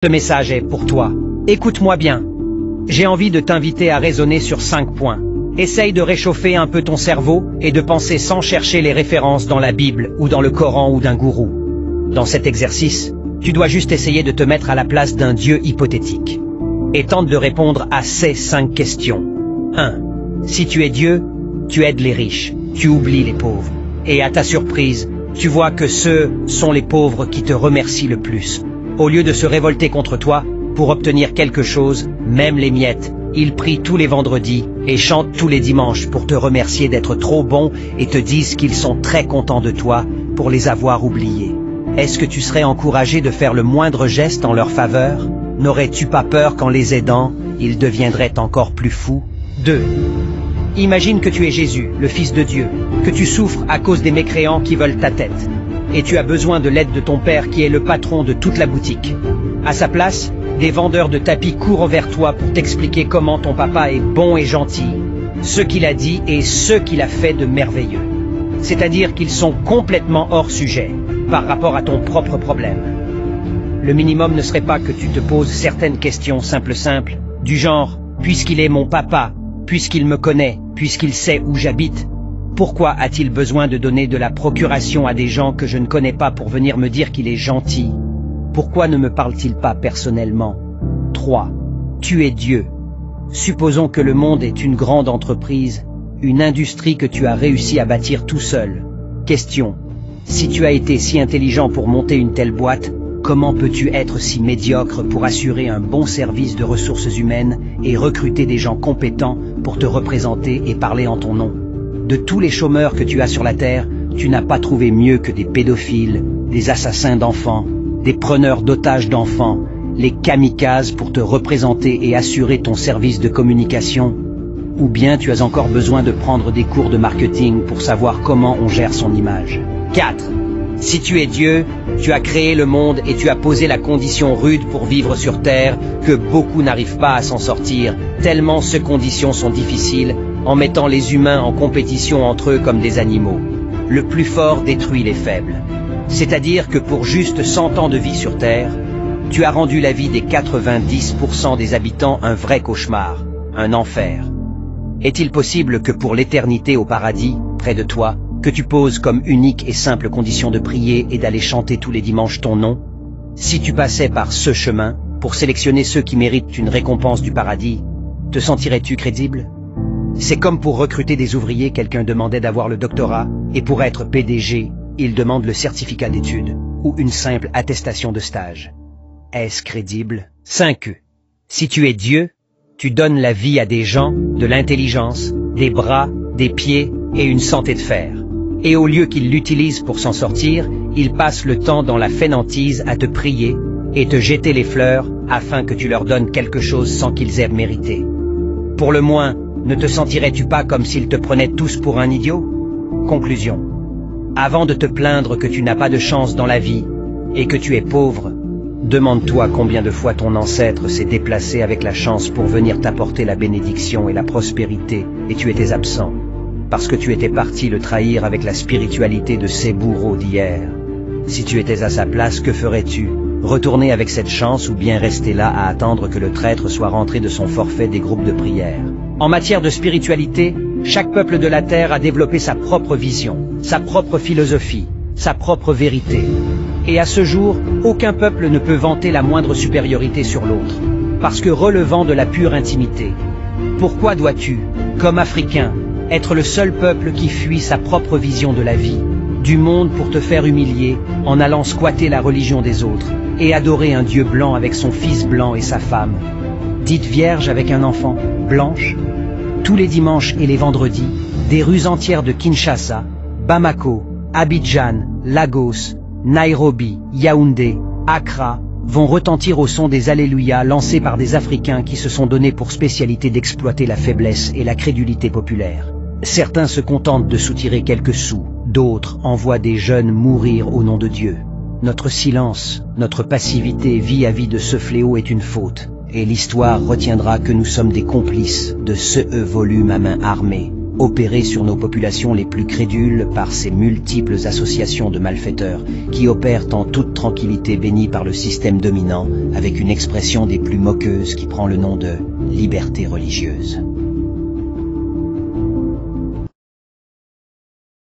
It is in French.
Ce message est pour toi. Écoute-moi bien. J'ai envie de t'inviter à raisonner sur 5 points. Essaye de réchauffer un peu ton cerveau et de penser sans chercher les références dans la Bible ou dans le Coran ou d'un gourou. Dans cet exercice, tu dois juste essayer de te mettre à la place d'un Dieu hypothétique. Et tente de répondre à ces 5 questions. 1. Si tu es Dieu, tu aides les riches, tu oublies les pauvres. Et à ta surprise, tu vois que ceux sont les pauvres qui te remercient le plus. Au lieu de se révolter contre toi, pour obtenir quelque chose, même les miettes, ils prient tous les vendredis et chantent tous les dimanches pour te remercier d'être trop bon et te disent qu'ils sont très contents de toi pour les avoir oubliés. Est-ce que tu serais encouragé de faire le moindre geste en leur faveur? N'aurais-tu pas peur qu'en les aidant, ils deviendraient encore plus fous? 2. Imagine que tu es Jésus, le Fils de Dieu, que tu souffres à cause des mécréants qui veulent ta tête. Et tu as besoin de l'aide de ton père qui est le patron de toute la boutique. À sa place, des vendeurs de tapis courent vers toi pour t'expliquer comment ton papa est bon et gentil, ce qu'il a dit et ce qu'il a fait de merveilleux. C'est-à-dire qu'ils sont complètement hors sujet par rapport à ton propre problème. Le minimum ne serait pas que tu te poses certaines questions simples, du genre « Puisqu'il est mon papa, puisqu'il me connaît, puisqu'il sait où j'habite, pourquoi a-t-il besoin de donner de la procuration à des gens que je ne connais pas pour venir me dire qu'il est gentil? Pourquoi ne me parle-t-il pas personnellement? 3. Tu es Dieu. Supposons que le monde est une grande entreprise, une industrie que tu as réussi à bâtir tout seul. Question. Si tu as été si intelligent pour monter une telle boîte, comment peux-tu être si médiocre pour assurer un bon service de ressources humaines et recruter des gens compétents pour te représenter et parler en ton nom? De tous les chômeurs que tu as sur la terre, tu n'as pas trouvé mieux que des pédophiles, des assassins d'enfants, des preneurs d'otages d'enfants, les kamikazes pour te représenter et assurer ton service de communication? Ou bien tu as encore besoin de prendre des cours de marketing pour savoir comment on gère son image? 4. Si tu es Dieu, tu as créé le monde et tu as posé la condition rude pour vivre sur terre que beaucoup n'arrivent pas à s'en sortir, tellement ces conditions sont difficiles, en mettant les humains en compétition entre eux comme des animaux. Le plus fort détruit les faibles. C'est-à-dire que pour juste 100 ans de vie sur Terre, tu as rendu la vie des 90% des habitants un vrai cauchemar, un enfer. Est-il possible que pour l'éternité au paradis, près de toi, que tu poses comme unique et simple condition de prier et d'aller chanter tous les dimanches ton nom? Si tu passais par ce chemin, pour sélectionner ceux qui méritent une récompense du paradis, te sentirais-tu crédible? C'est comme pour recruter des ouvriers, quelqu'un demandait d'avoir le doctorat, et pour être PDG, il demande le certificat d'études, ou une simple attestation de stage. Est-ce crédible? 5. Si tu es Dieu, tu donnes la vie à des gens, de l'intelligence, des bras, des pieds et une santé de fer. Et au lieu qu'ils l'utilisent pour s'en sortir, ils passent le temps dans la fainéantise à te prier et te jeter les fleurs afin que tu leur donnes quelque chose sans qu'ils aient mérité. Pour le moins, ne te sentirais-tu pas comme s'ils te prenaient tous pour un idiot? Conclusion. Avant de te plaindre que tu n'as pas de chance dans la vie et que tu es pauvre, demande-toi combien de fois ton ancêtre s'est déplacé avec la chance pour venir t'apporter la bénédiction et la prospérité et tu étais absent, parce que tu étais parti le trahir avec la spiritualité de ces bourreaux d'hier. Si tu étais à sa place, que ferais-tu? Retourner avec cette chance ou bien rester là à attendre que le traître soit rentré de son forfait des groupes de prière? En matière de spiritualité, chaque peuple de la terre a développé sa propre vision, sa propre philosophie, sa propre vérité. Et à ce jour, aucun peuple ne peut vanter la moindre supériorité sur l'autre, parce que relevant de la pure intimité. Pourquoi dois-tu, comme Africain, être le seul peuple qui fuit sa propre vision de la vie, du monde pour te faire humilier en allant squatter la religion des autres et adorer un Dieu blanc avec son fils blanc et sa femme, dite vierge avec un enfant, blanche? Tous les dimanches et les vendredis, des rues entières de Kinshasa, Bamako, Abidjan, Lagos, Nairobi, Yaoundé, Accra vont retentir au son des Alléluia lancés par des Africains qui se sont donnés pour spécialité d'exploiter la faiblesse et la crédulité populaire. Certains se contentent de soutirer quelques sous, d'autres envoient des jeunes mourir au nom de Dieu. Notre silence, notre passivité vis-à-vis de ce fléau est une faute, et l'histoire retiendra que nous sommes des complices de ce volume à main armée. opéré sur nos populations les plus crédules par ces multiples associations de malfaiteurs qui opèrent en toute tranquillité bénies par le système dominant avec une expression des plus moqueuses qui prend le nom de liberté religieuse.